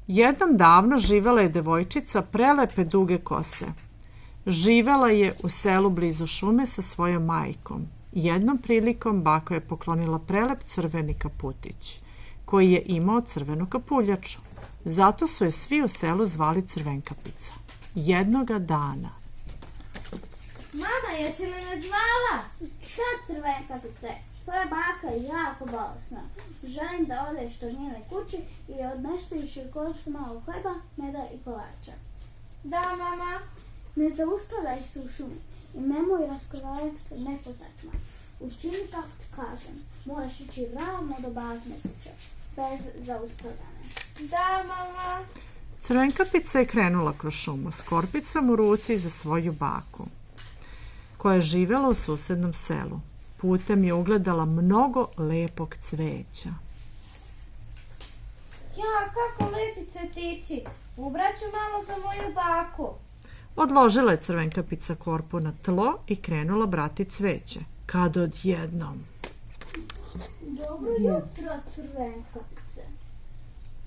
Jednom davno živela je devojčica prelepe duge kose. Živela je u selu blizu šume sa svojom majkom. Jednom prilikom baka je poklonila prelep crveni kaputić, koji je imao crvenu kapuljaču. Zato su je svi u selu zvali Crvenkapica. Jednoga dana. Mama, jesi li me zvala? Šta, Crvenkapice? Tvoja baka je jako bolesna. Želim da odeš do njene kući i odneseš joj kolicu malo hleba, meda i kolača. Da, mama. Ne zaustavljaj se u šumi i nemoj razgovarati sa nepoznatima. Učini kako ti kažem. Moraš ići ravno do bazne kuće, bez zaustavljanja. Da, mama. Crvenkapica je krenula kroz šumu s korpicom u ruci za svoju baku, koja je živjela u susednom selu. Putem je ugledala mnogo lepog cveća. Ja, kako lepi cvetići. Ubraću malo za moju baku. Odložila je Crvenkapica korpu na tlo i krenula brati cveće, kad odjednom. Dobro jutro, Crvenkapice.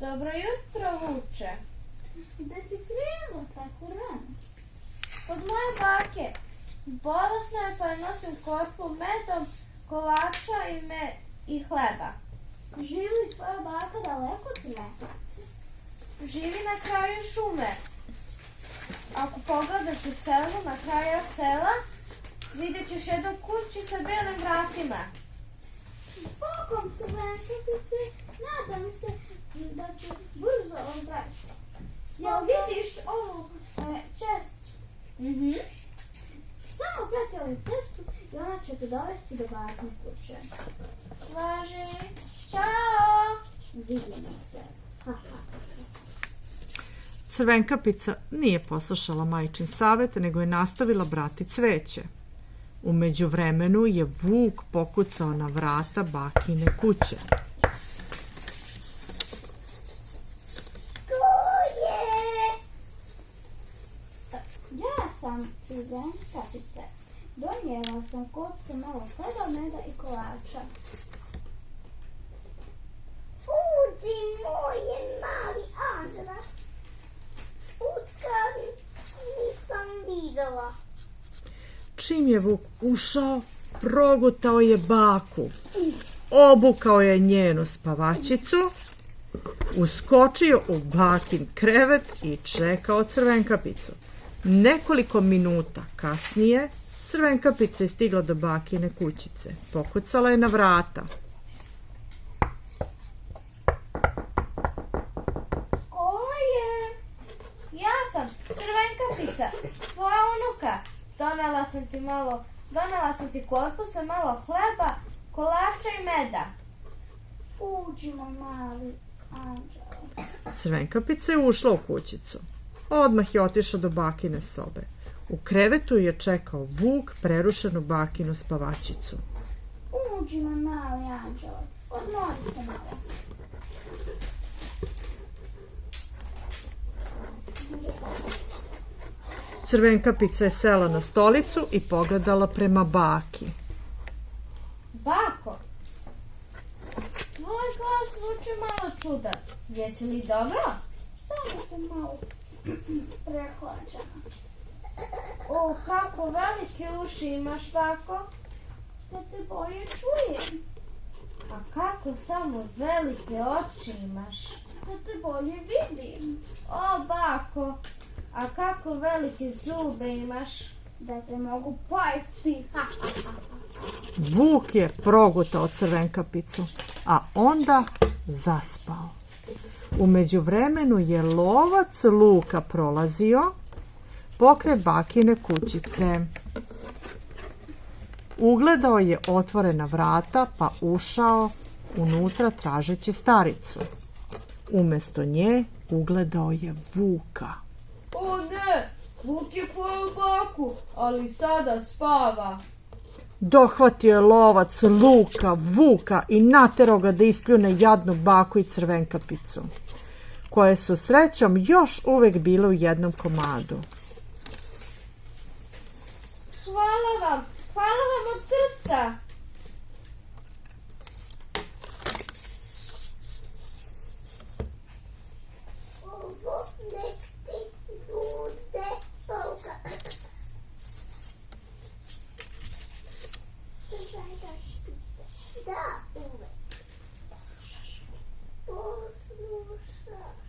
Dobro jutro, Vuče. Gde si krenula tako rano? Od moje bake. Bolesna je pa je nosim korpu medom, kolača i hleba. Živi li tvoja baka daleko od Crvenkapice? Živi na kraju šume. Ako pogledaš u selu, na kraju sela, vidjet ćeš jednu kuću sa belim vratima. Bogom, Crvenkapice, nadam se da će brzo odvratiti. Jel vidiš ovu česticu? Samo prati ovu cestu i ona će te dovesti do bazne kuće. Važi. Ćao! Vidimo se. Crvenkapica nije poslušala majčin savjet, nego je nastavila brati cveće. U međuvremenu je Vuk pokucao na vrata bakine kuće. Ja sam Crvenkapice. Donijela sam kolicu malo hleba, meda i kolača. Uđi, moje mali Anđela. Uskari, nisam videla. Čim je Vuk ušao, progutao je baku, obukao je njenu spavačicu, uskočio u bakin krevet i čekao Crvenkapicu. Nekoliko minuta kasnije Crvenkapica je stigla do bakine kućice. Pokucala je na vrata. Ko je? Ja sam Crvenkapica, tvoja unuka. Donela sam ti korpu sa malo hleba, kolača i meda. Uđimo, mali Anđelo. Crvenkapica je ušla u kućicu. Odmah je otišao do bakine sobe. U krevetu je čekao Vuk prerušenu bakinu spavačicu. Uđimo, mali Anđelo. Odmori se malo. Crvenkapica je sela na stolicu i pogledala prema baki. Bako, tvoj glas zvuči malo čudan. Jesi li dobro? Samo sam malo prehlađena. O, kako velike uši imaš, bako. Da te bolje čujem. A kako samo velike oči imaš. Da te bolje vidim. O, bako, a kako velike zube imaš. Da te mogu pojesti. Vuk je progutao Crvenkapicu, a onda zaspao. U međuvremenu je lovac Luka prolazio pokraj bakine kućice. Ugledao je otvorena vrata pa ušao unutra tražeći staricu. Umjesto nje ugledao je Vuka. O ne, Vuk je pojeo baku, ali sada spava. Dohvatio je lovac Luka Vuka i naterao ga da ispljune jadnu baku i Crvenkapicu, koje su srećom još uvek bile u jednom komadu. Hvala vam od srca. Da, uvek. Poslušaš. Poslušam.